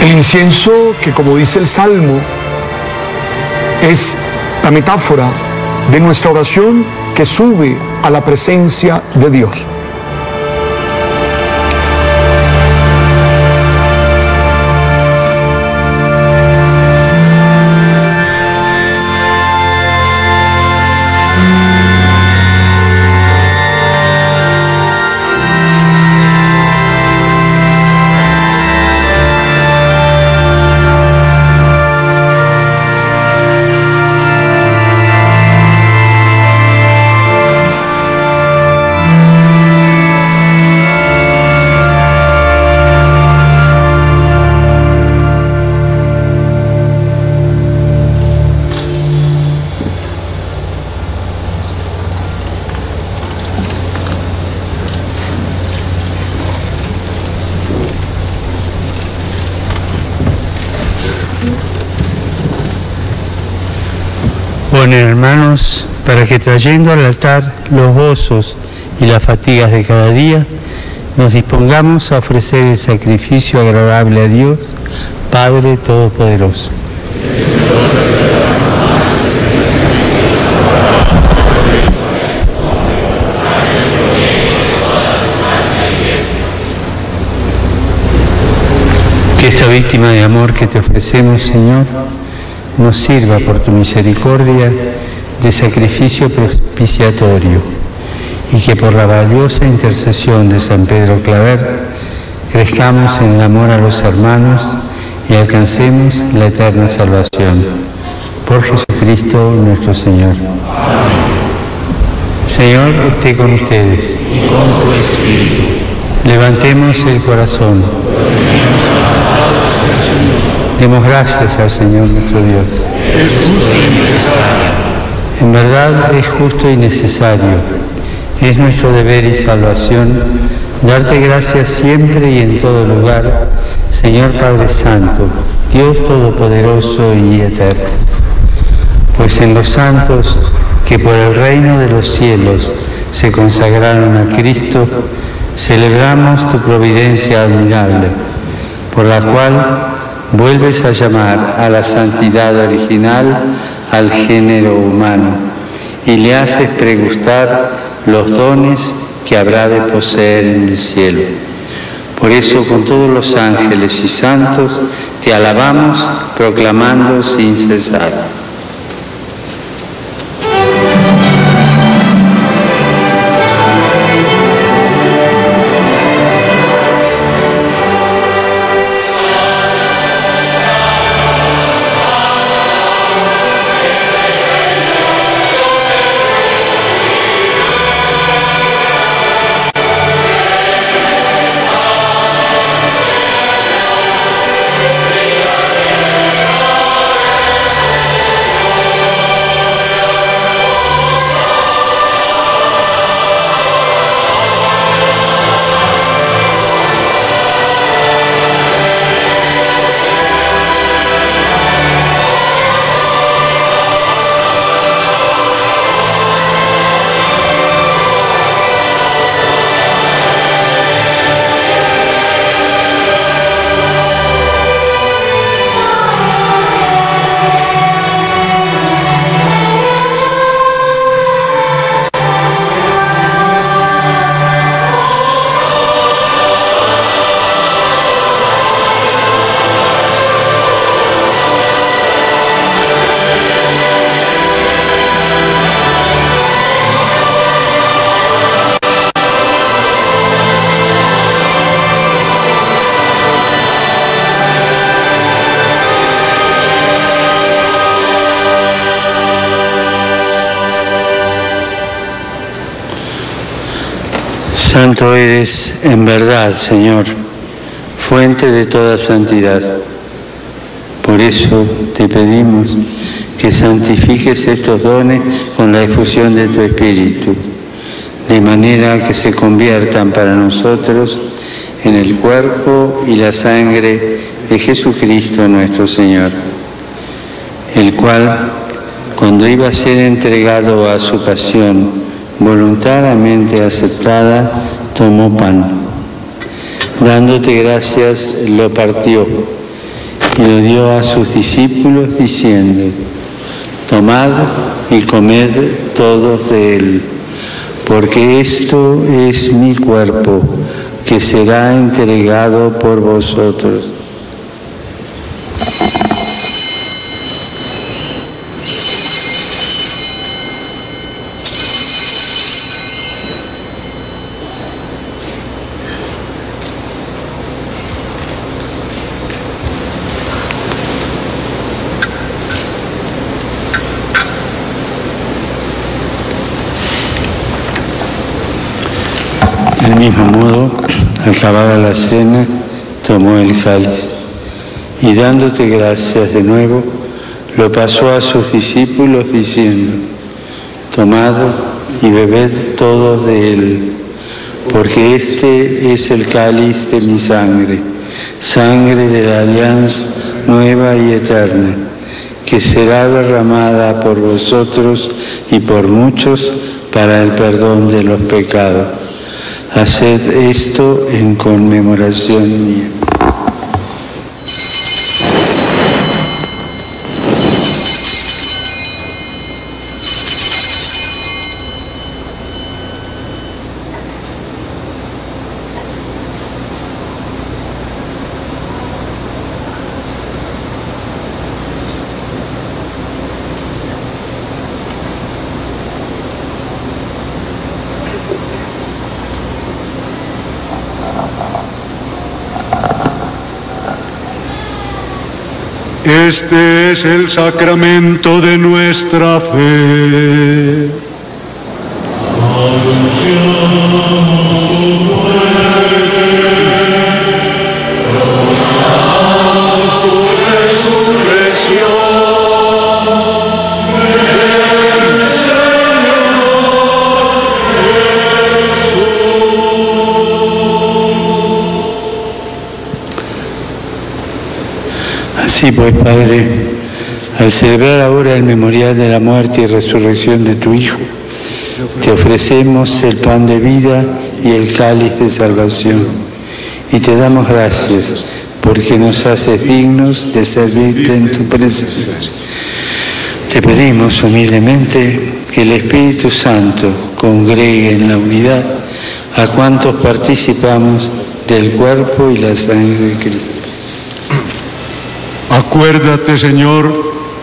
El incienso, que como dice el Salmo, es la metáfora de nuestra oración que sube a la presencia de Dios. Bueno, hermanos, para que trayendo al altar los gozos y las fatigas de cada día, nos dispongamos a ofrecer el sacrificio agradable a Dios, Padre Todopoderoso. Que esta víctima de amor que te ofrecemos, Señor, nos sirva por tu misericordia de sacrificio propiciatorio, y que por la valiosa intercesión de San Pedro Claver crezcamos en el amor a los hermanos y alcancemos la eterna salvación. Por Jesucristo nuestro Señor. Señor, esté con ustedes. Y con tu espíritu. Levantemos el corazón. Demos gracias al Señor nuestro Dios. Es justo y necesario. En verdad es justo y necesario. Es nuestro deber y salvación darte gracias siempre y en todo lugar, Señor Padre Santo, Dios Todopoderoso y Eterno. Pues en los santos que por el reino de los cielos se consagraron a Cristo, celebramos tu providencia admirable, por la cual vuelves a llamar a la santidad original al género humano y le haces pregustar los dones que habrá de poseer en el cielo. Por eso, con todos los ángeles y santos, te alabamos, proclamando sin cesar. Santo eres en verdad, Señor, fuente de toda santidad. Por eso te pedimos que santifiques estos dones con la efusión de tu Espíritu, de manera que se conviertan para nosotros en el cuerpo y la sangre de Jesucristo nuestro Señor, el cual, cuando iba a ser entregado a su pasión, voluntariamente aceptada, tomó pan. Dándote gracias, lo partió y lo dio a sus discípulos diciendo: tomad y comed todos de él, porque esto es mi cuerpo, que será entregado por vosotros. Del mismo modo, acabada la cena, tomó el cáliz y dándote gracias de nuevo, lo pasó a sus discípulos diciendo: tomad y bebed todos de él, porque este es el cáliz de mi sangre, sangre de la alianza nueva y eterna, que será derramada por vosotros y por muchos para el perdón de los pecados. Haced esto en conmemoración mía. Este es el sacramento de nuestra fe. Anunciamos su muerte, proclamamos tu resurrección. Ven, Señor Jesús. Así pues, Padre, al celebrar ahora el memorial de la muerte y resurrección de tu Hijo, te ofrecemos el pan de vida y el cáliz de salvación, y te damos gracias porque nos haces dignos de servirte en tu presencia. Te pedimos humildemente que el Espíritu Santo congregue en la unidad a cuantos participamos del cuerpo y la sangre de Cristo. Acuérdate, Señor,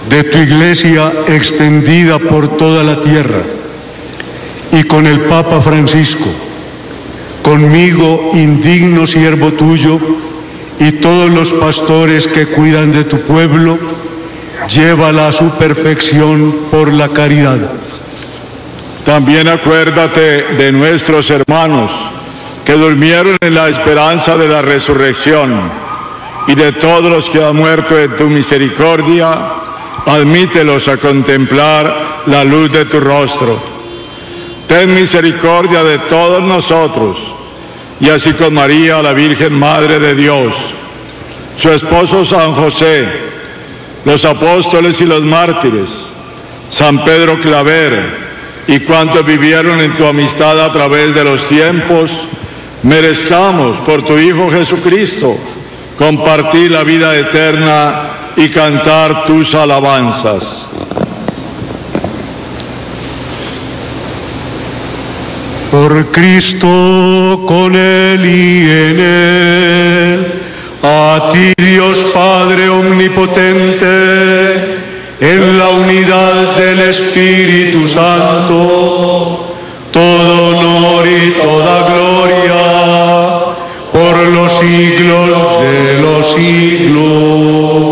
de tu iglesia extendida por toda la tierra, y con el Papa Francisco, conmigo, indigno siervo tuyo, y todos los pastores que cuidan de tu pueblo, llévala a su perfección por la caridad. También acuérdate de nuestros hermanos que durmieron en la esperanza de la resurrección, y de todos los que han muerto en tu misericordia, admítelos a contemplar la luz de tu rostro. Ten misericordia de todos nosotros, y así con María, la Virgen Madre de Dios, su esposo San José, los apóstoles y los mártires, San Pedro Claver, y cuantos vivieron en tu amistad a través de los tiempos, merezcamos por tu Hijo Jesucristo compartir la vida eterna y cantar tus alabanzas. Por Cristo, con Él y en Él, a ti Dios Padre Omnipotente, en la unidad del Espíritu Santo, todo honor y toda gloria, por los siglos de los siglos.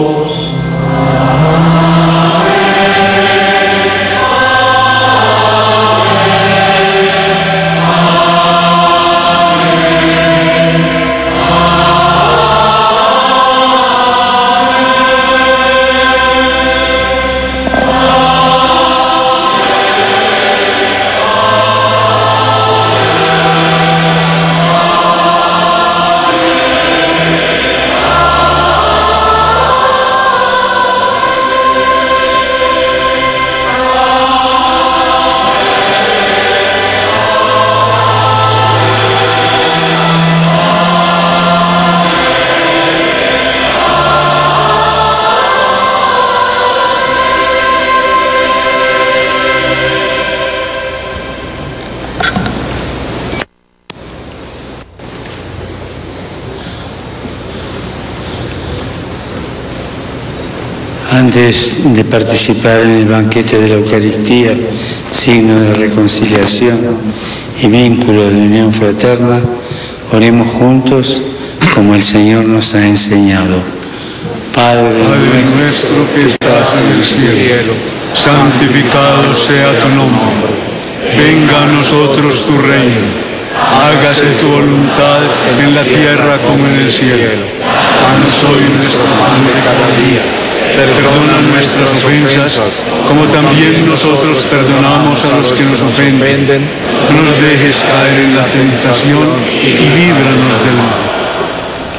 Antes de participar en el banquete de la Eucaristía, signo de reconciliación y vínculo de unión fraterna, oremos juntos como el Señor nos ha enseñado. Padre nuestro que estás en el cielo, santificado sea tu nombre. Venga a nosotros tu reino. Hágase tu voluntad en la tierra como en el cielo. Danos hoy nuestro pan de cada día. Perdona nuestras ofensas, como también nosotros perdonamos a los que nos ofenden. No nos dejes caer en la tentación y líbranos del mal.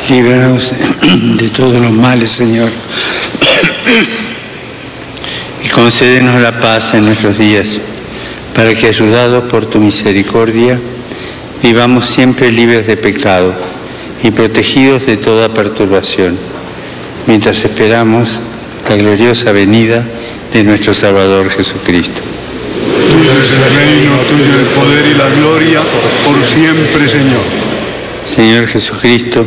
Líbranos de todos los males, Señor, y concédenos la paz en nuestros días, para que, ayudados por tu misericordia, vivamos siempre libres de pecado y protegidos de toda perturbación, mientras esperamos la gloriosa venida de nuestro Salvador Jesucristo. Tuyo es el reino, tuyo el poder y la gloria, por siempre, Señor. Señor Jesucristo,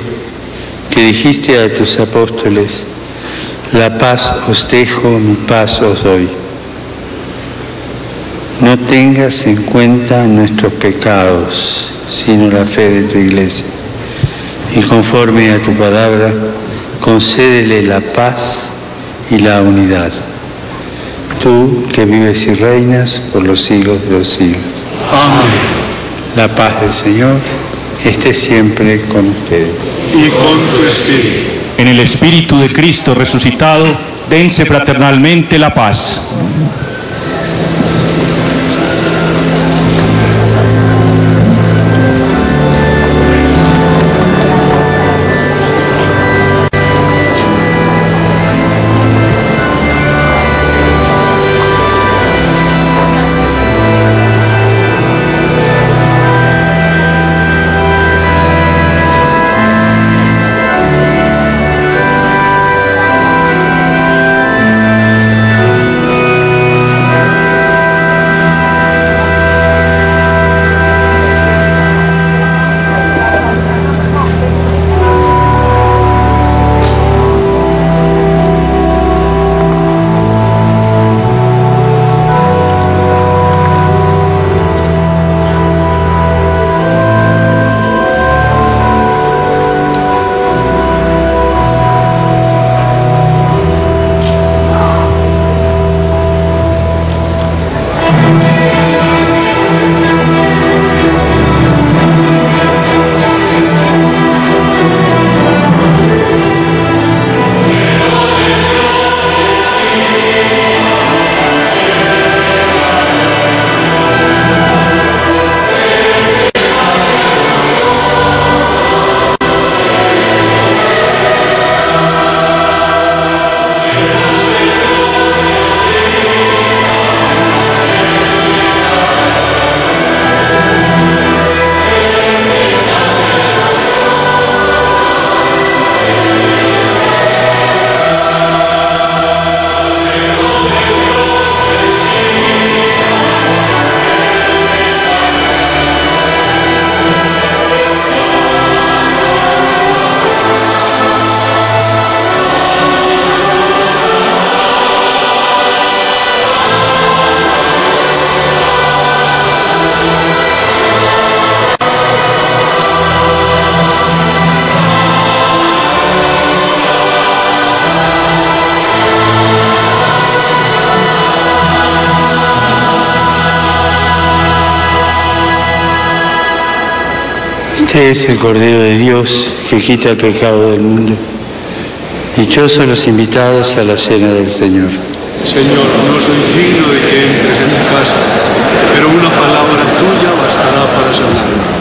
que dijiste a tus apóstoles: la paz os dejo, mi paz os doy. No tengas en cuenta nuestros pecados, sino la fe de tu Iglesia. Y conforme a tu palabra, concédele la paz y la unidad. Tú que vives y reinas por los siglos de los siglos. Amén. La paz del Señor esté siempre con ustedes. Y con tu espíritu. En el Espíritu de Cristo resucitado, dense fraternalmente la paz. Este es el Cordero de Dios que quita el pecado del mundo. Dichosos los invitados a la cena del Señor. Señor, no soy digno de que entres en mi casa, pero una palabra tuya bastará para sanarme.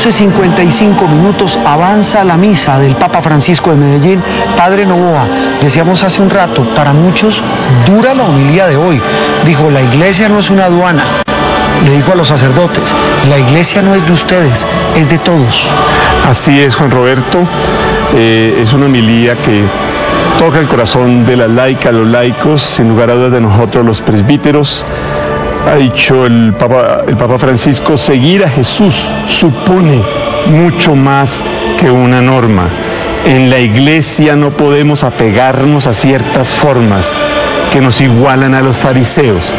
12:55 avanza la misa del Papa Francisco de Medellín. Padre Novoa, decíamos hace un rato, para muchos dura la homilía de hoy. Dijo, la iglesia no es una aduana. Le dijo a los sacerdotes, la iglesia no es de ustedes, es de todos. Así es, Juan Roberto. Es una homilía que toca el corazón de las laicas, los laicos, sin lugar a dudas de nosotros los presbíteros. Ha dicho el Papa Francisco, seguir a Jesús supone mucho más que una norma. En la iglesia no podemos apegarnos a ciertas formas que nos igualan a los fariseos.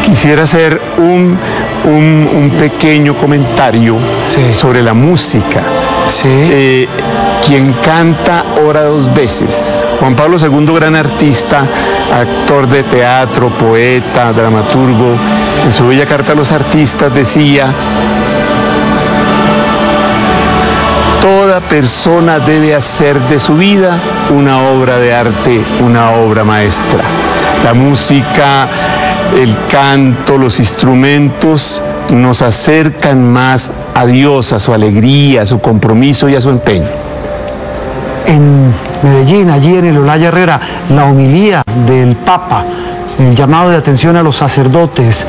Quisiera hacer un pequeño comentario sobre la música. Quien canta ora dos veces. Juan Pablo II, gran artista, actor de teatro, poeta, dramaturgo, en su bella carta a los artistas decía: toda persona debe hacer de su vida una obra de arte, una obra maestra. La música, el canto, los instrumentos nos acercan más a Dios, a su alegría, a su compromiso y a su empeño. En Medellín, allí en el Olaya Herrera, la homilía del Papa, el llamado de atención a los sacerdotes,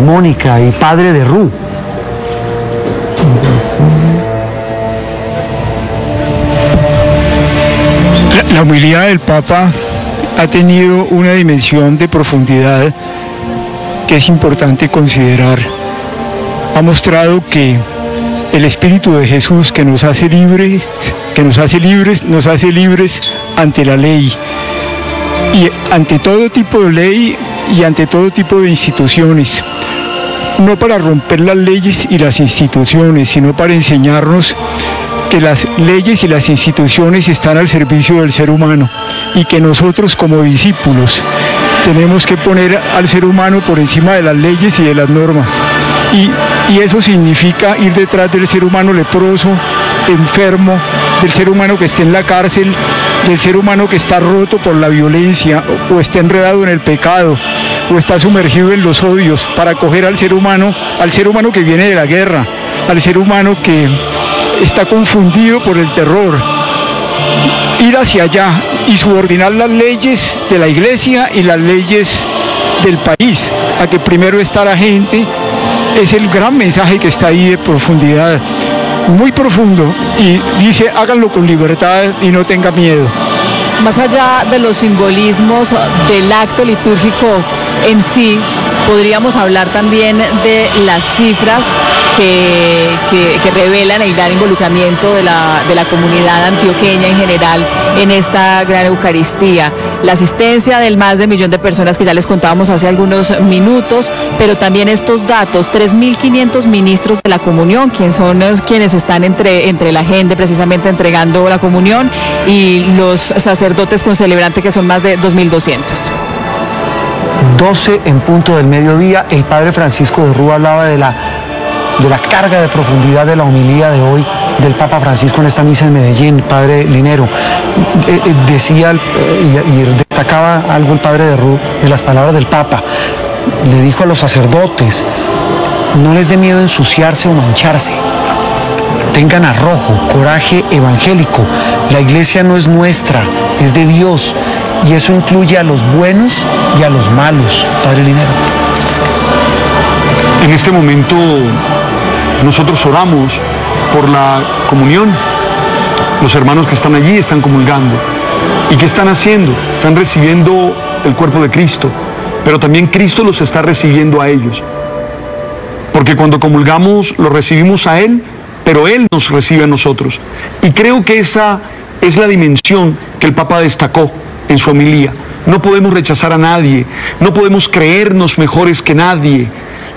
Mónica y Padre de Ru. La homilía del Papa ha tenido una dimensión de profundidad que es importante considerar. Ha mostrado que el Espíritu de Jesús, que nos hace libres, nos hace libres ante la ley y ante todo tipo de ley y ante todo tipo de instituciones. No para romper las leyes y las instituciones, sino para enseñarnos que las leyes y las instituciones están al servicio del ser humano y que nosotros como discípulos tenemos que poner al ser humano por encima de las leyes y de las normas. Y eso significa ir detrás del ser humano leproso, enfermo, del ser humano que esté en la cárcel, del ser humano que está roto por la violencia o está enredado en el pecado o está sumergido en los odios, para acoger al ser humano que viene de la guerra, al ser humano que está confundido por el terror. Ir hacia allá y subordinar las leyes de la iglesia y las leyes del país, a que primero está la gente, es el gran mensaje que está ahí de profundidad, muy profundo, y dice, háganlo con libertad y no tengan miedo. Más allá de los simbolismos del acto litúrgico en sí, podríamos hablar también de las cifras que revelan el gran involucramiento de la comunidad antioqueña en general en esta gran Eucaristía. La asistencia del más de 1 millón de personas que ya les contábamos hace algunos minutos, pero también estos datos, 3.500 ministros de la comunión, quienes están entre la gente precisamente entregando la comunión, y los sacerdotes con celebrante, que son más de 2.200. 12 en punto del mediodía, el Padre Francisco de Ru hablaba de la carga de profundidad de la homilía de hoy del Papa Francisco en esta misa en Medellín. Padre Linero, decía y destacaba algo el Padre de Ru de las palabras del Papa. Le dijo a los sacerdotes, no les dé miedo ensuciarse o mancharse. Tengan arrojo, coraje evangélico. La iglesia no es nuestra, es de Dios. Y eso incluye a los buenos y a los malos. Padre Linero. En este momento nosotros oramos por la comunión. Los hermanos que están allí están comulgando. ¿Y qué están haciendo? Están recibiendo el cuerpo de Cristo, pero también Cristo los está recibiendo a ellos. Porque cuando comulgamos lo recibimos a Él, pero Él nos recibe a nosotros. Y creo que esa es la dimensión que el Papa destacó en su homilía. No podemos rechazar a nadie, no podemos creernos mejores que nadie.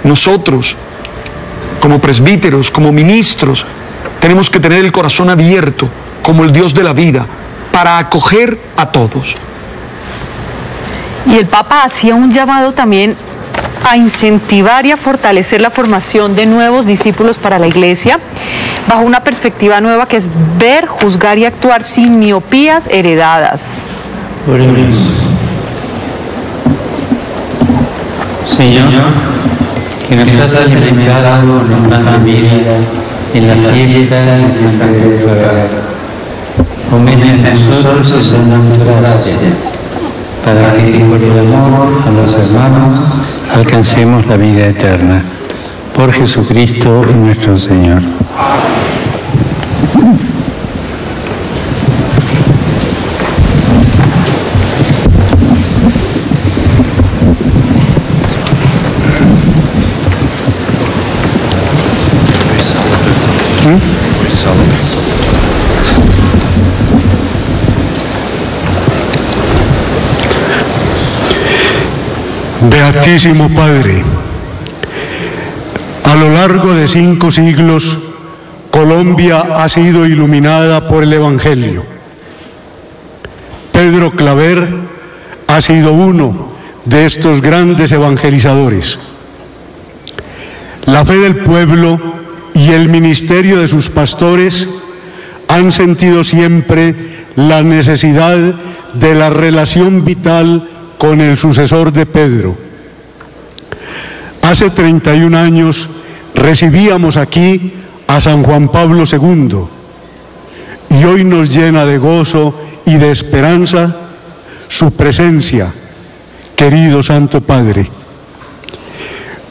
Nosotros, como presbíteros, como ministros, tenemos que tener el corazón abierto, como el Dios de la vida, para acoger a todos. Y el Papa hacía un llamado también a incentivar y a fortalecer la formación de nuevos discípulos para la Iglesia, bajo una perspectiva nueva que es ver, juzgar y actuar sin miopías heredadas. Oremos. Señor, que nos has alimentado con el pan de vida en la fiesta de San Pedro Abad. Aumenta en nosotros esa gracia, para que por el amor a los hermanos alcancemos la vida eterna. Por Jesucristo nuestro Señor. Beatísimo Padre, a lo largo de 5 siglos, Colombia ha sido iluminada por el Evangelio. Pedro Claver ha sido uno de estos grandes evangelizadores. La fe del pueblo y el ministerio de sus pastores han sentido siempre la necesidad de la relación vital con el sucesor de Pedro. Hace 31 años recibíamos aquí a San Juan Pablo II y hoy nos llena de gozo y de esperanza su presencia, querido Santo Padre.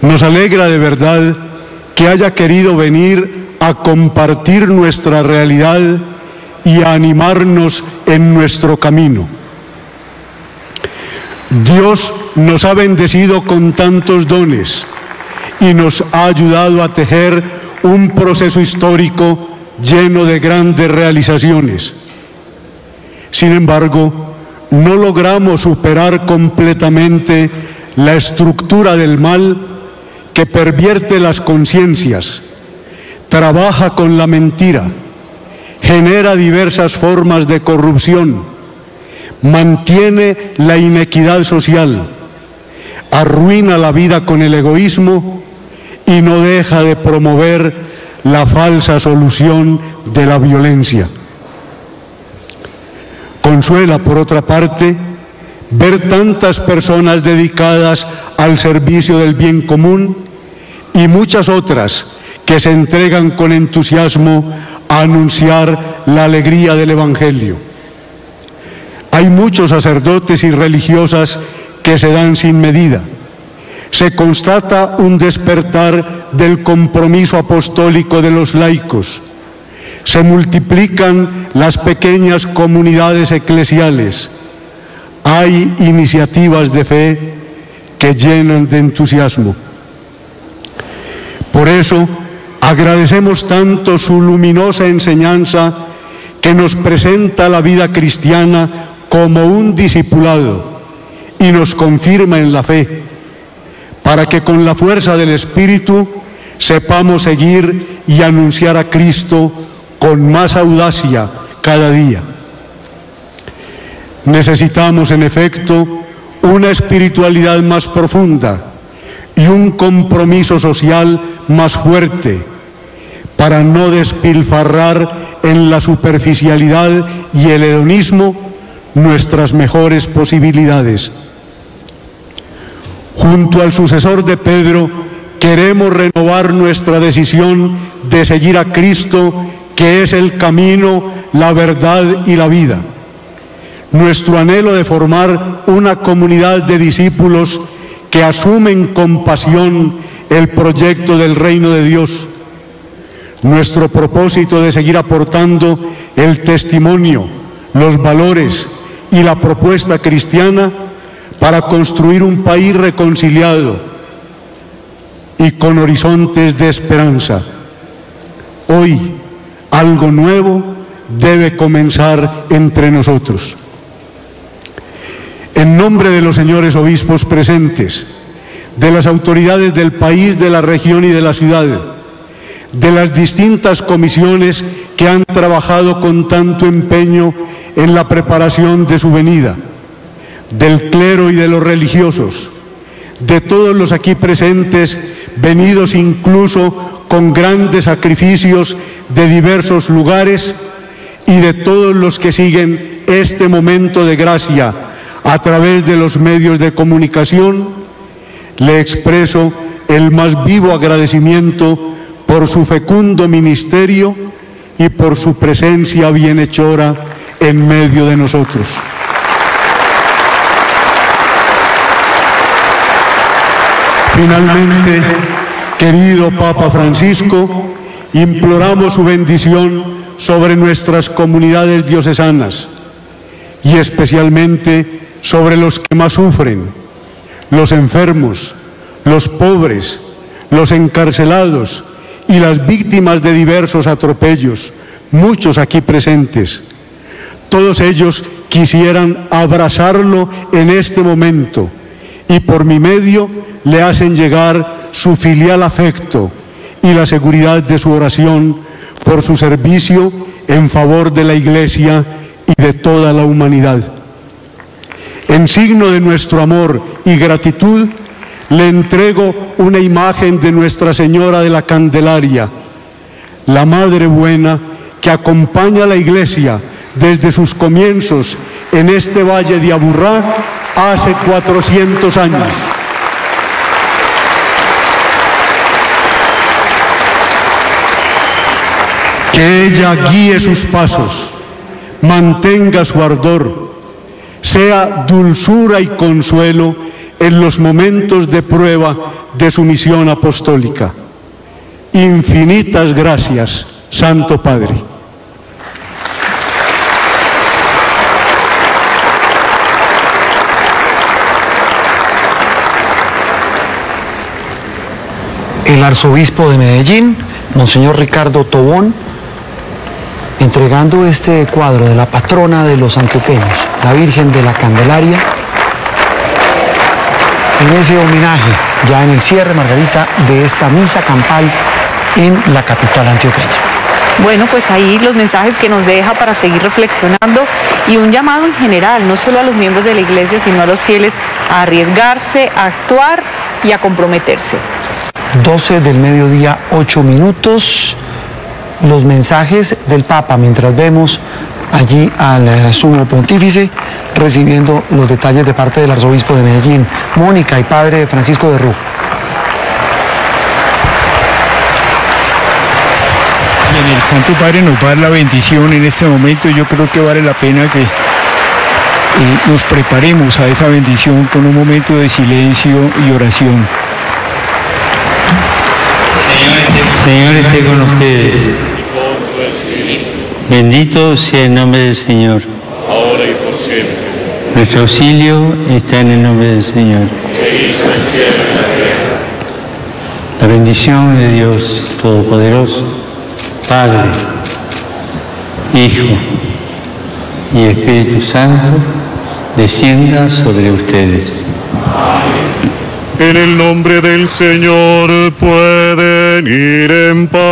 Nos alegra de verdad que haya querido venir a compartir nuestra realidad y a animarnos en nuestro camino. Dios nos ha bendecido con tantos dones y nos ha ayudado a tejer un proceso histórico lleno de grandes realizaciones. Sin embargo, no logramos superar completamente la estructura del mal que pervierte las conciencias, trabaja con la mentira, genera diversas formas de corrupción, mantiene la inequidad social, arruina la vida con el egoísmo y no deja de promover la falsa solución de la violencia. Consuela, por otra parte, ver tantas personas dedicadas al servicio del bien común y muchas otras que se entregan con entusiasmo a anunciar la alegría del Evangelio. Hay muchos sacerdotes y religiosas que se dan sin medida. Se constata un despertar del compromiso apostólico de los laicos. Se multiplican las pequeñas comunidades eclesiales. Hay iniciativas de fe que llenan de entusiasmo. Por eso, agradecemos tanto su luminosa enseñanza que nos presenta la vida cristiana como un discipulado y nos confirma en la fe, para que con la fuerza del Espíritu sepamos seguir y anunciar a Cristo con más audacia cada día. Necesitamos, en efecto, una espiritualidad más profunda y un compromiso social más fuerte para no despilfarrar en la superficialidad y el hedonismo nuestras mejores posibilidades. Junto al sucesor de Pedro, queremos renovar nuestra decisión de seguir a Cristo, que es el camino, la verdad y la vida. Nuestro anhelo de formar una comunidad de discípulos que asumen con pasión el proyecto del reino de Dios. Nuestro propósito de seguir aportando el testimonio, los valores y la propuesta cristiana para construir un país reconciliado y con horizontes de esperanza. Hoy, algo nuevo debe comenzar entre nosotros. En nombre de los señores obispos presentes, de las autoridades del país, de la región y de la ciudad, de las distintas comisiones que han trabajado con tanto empeño en la preparación de su venida, del clero y de los religiosos, de todos los aquí presentes, venidos incluso con grandes sacrificios de diversos lugares, y de todos los que siguen este momento de gracia a través de los medios de comunicación, le expreso el más vivo agradecimiento por su fecundo ministerio y por su presencia bienhechora en medio de nosotros. Finalmente, querido Papa Francisco, imploramos su bendición sobre nuestras comunidades diocesanas y especialmente sobre los que más sufren, los enfermos, los pobres, los encarcelados y las víctimas de diversos atropellos, muchos aquí presentes. Todos ellos quisieran abrazarlo en este momento y por mi medio le hacen llegar su filial afecto y la seguridad de su oración por su servicio en favor de la Iglesia y de toda la humanidad. En signo de nuestro amor y gratitud, le entrego una imagen de Nuestra Señora de la Candelaria, la Madre Buena que acompaña a la Iglesia desde sus comienzos en este valle de Aburrá hace 400 años. Que ella guíe sus pasos, mantenga su ardor, sea dulzura y consuelo en los momentos de prueba de su misión apostólica. Infinitas gracias, Santo Padre. El arzobispo de Medellín, Monseñor Ricardo Tobón, entregando este cuadro de la patrona de los antioqueños, la Virgen de la Candelaria, en ese homenaje, ya en el cierre, Margarita, de esta misa campal en la capital antioqueña. Bueno, pues ahí los mensajes que nos deja para seguir reflexionando y un llamado en general, no solo a los miembros de la Iglesia, sino a los fieles a arriesgarse, a actuar y a comprometerse. 12 del mediodía, 8 minutos. Los mensajes del Papa, mientras vemos allí al sumo pontífice recibiendo los detalles de parte del arzobispo de Medellín, Mónica y padre Francisco de Rú. Bien, el Santo Padre nos va a dar la bendición en este momento. Yo creo que vale la pena que nos preparemos a esa bendición con un momento de silencio y oración. Señor esté con ustedes. Bendito sea el nombre del Señor. ahora y por siempre. Nuestro auxilio está en el nombre del Señor. Que hizo el cielo y la tierra. La bendición de Dios Todopoderoso, Padre, Hijo y Espíritu Santo, descienda sobre ustedes. En el nombre del Señor pueden ir en paz.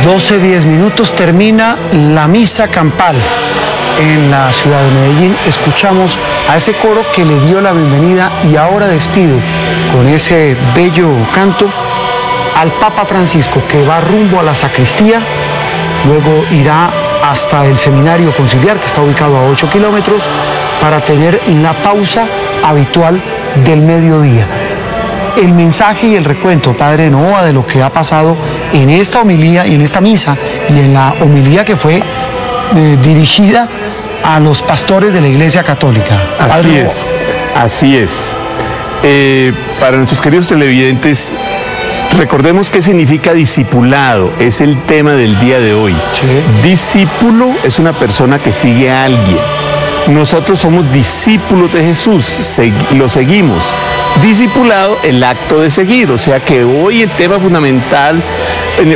(12:10) termina la misa campal en la ciudad de Medellín. Escuchamos a ese coro que le dio la bienvenida y ahora despide con ese bello canto al Papa Francisco, que va rumbo a la sacristía, luego irá hasta el seminario conciliar, que está ubicado a 8 kilómetros, para tener la pausa habitual del mediodía. El mensaje y el recuento, Padre Novoa, de lo que ha pasado en esta homilía y en esta misa y en la homilía que fue dirigida a los pastores de la Iglesia Católica. Así es, así es. Para nuestros queridos televidentes, recordemos qué significa discipulado, es el tema del día de hoy. Sí. Discípulo es una persona que sigue a alguien. Nosotros somos discípulos de Jesús, lo seguimos. Discipulado, el acto de seguir, o sea que hoy el tema fundamental,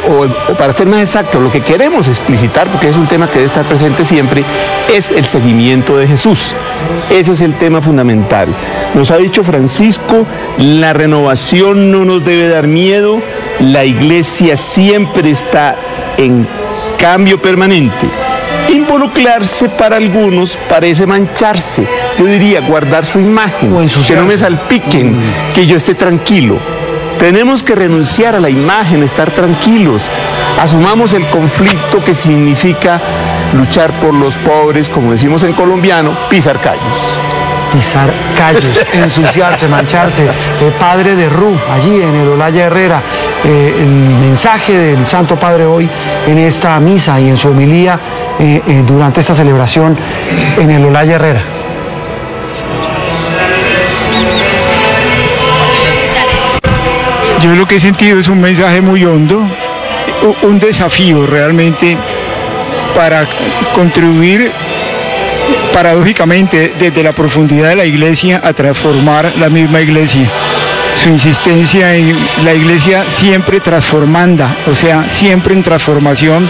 o para ser más exacto, lo que queremos explicitar, porque es un tema que debe estar presente siempre, es el seguimiento de Jesús. Ese es el tema fundamental. Nos ha dicho Francisco, la renovación no nos debe dar miedo, la iglesia siempre está en cambio permanente. Involucrarse para algunos parece mancharse, yo diría guardar su imagen, que no me salpiquen, que yo esté tranquilo. Tenemos que renunciar a la imagen, estar tranquilos. Asumamos el conflicto que significa luchar por los pobres, como decimos en colombiano, pisar callos. Pisar callos, ensuciarse, mancharse. Padre de Ru, allí en el Olaya Herrera, el mensaje del Santo Padre hoy en esta misa y en su homilía durante esta celebración en el Olaya Herrera. Yo lo que he sentido es un mensaje muy hondo, un desafío realmente para contribuir paradójicamente desde la profundidad de la iglesia a transformar la misma iglesia. Su insistencia en la iglesia siempre transformanda, o sea, siempre en transformación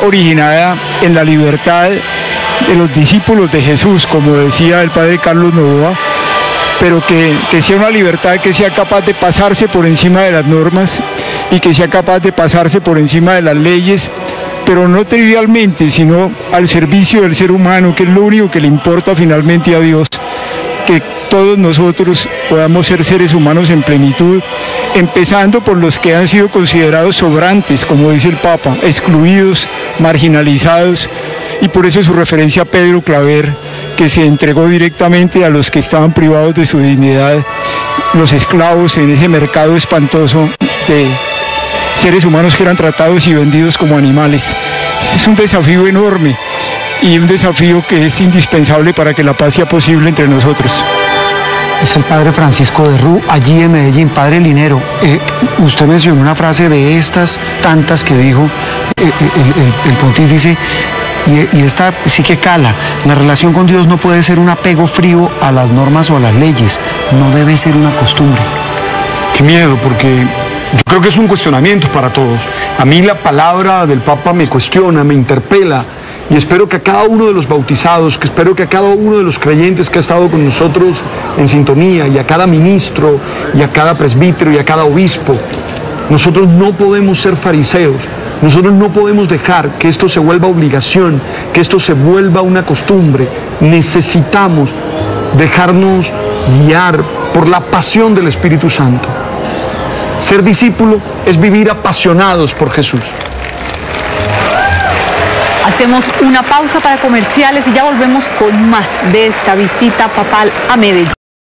originada en la libertad de los discípulos de Jesús, como decía el padre Carlos Novoa, pero que sea una libertad que sea capaz de pasarse por encima de las normas y que sea capaz de pasarse por encima de las leyes, pero no trivialmente, sino al servicio del ser humano, que es lo único que le importa finalmente a Dios, que todos nosotros podamos ser seres humanos en plenitud, empezando por los que han sido considerados sobrantes, como dice el Papa, excluidos, marginalizados, y por eso su referencia a Pedro Claver, que se entregó directamente a los que estaban privados de su dignidad, los esclavos en ese mercado espantoso de seres humanos que eran tratados y vendidos como animales. Es un desafío enorme y un desafío que es indispensable para que la paz sea posible entre nosotros. Es el padre Francisco de Ru, allí en Medellín. Padre Linero, usted mencionó una frase de estas tantas que dijo el pontífice, y esta sí que cala. La relación con Dios no puede ser un apego frío a las normas o a las leyes, no debe ser una costumbre. Qué miedo, porque yo creo que es un cuestionamiento para todos. A mí la palabra del Papa me cuestiona, me interpela, y espero que a cada uno de los bautizados, que espero que a cada uno de los creyentes que ha estado con nosotros en sintonía, y a cada ministro, y a cada presbítero, y a cada obispo, nosotros no podemos ser fariseos. Nosotros no podemos dejar que esto se vuelva obligación, que esto se vuelva una costumbre. Necesitamos dejarnos guiar por la pasión del Espíritu Santo. Ser discípulo es vivir apasionados por Jesús. Hacemos una pausa para comerciales y ya volvemos con más de esta visita papal a Medellín.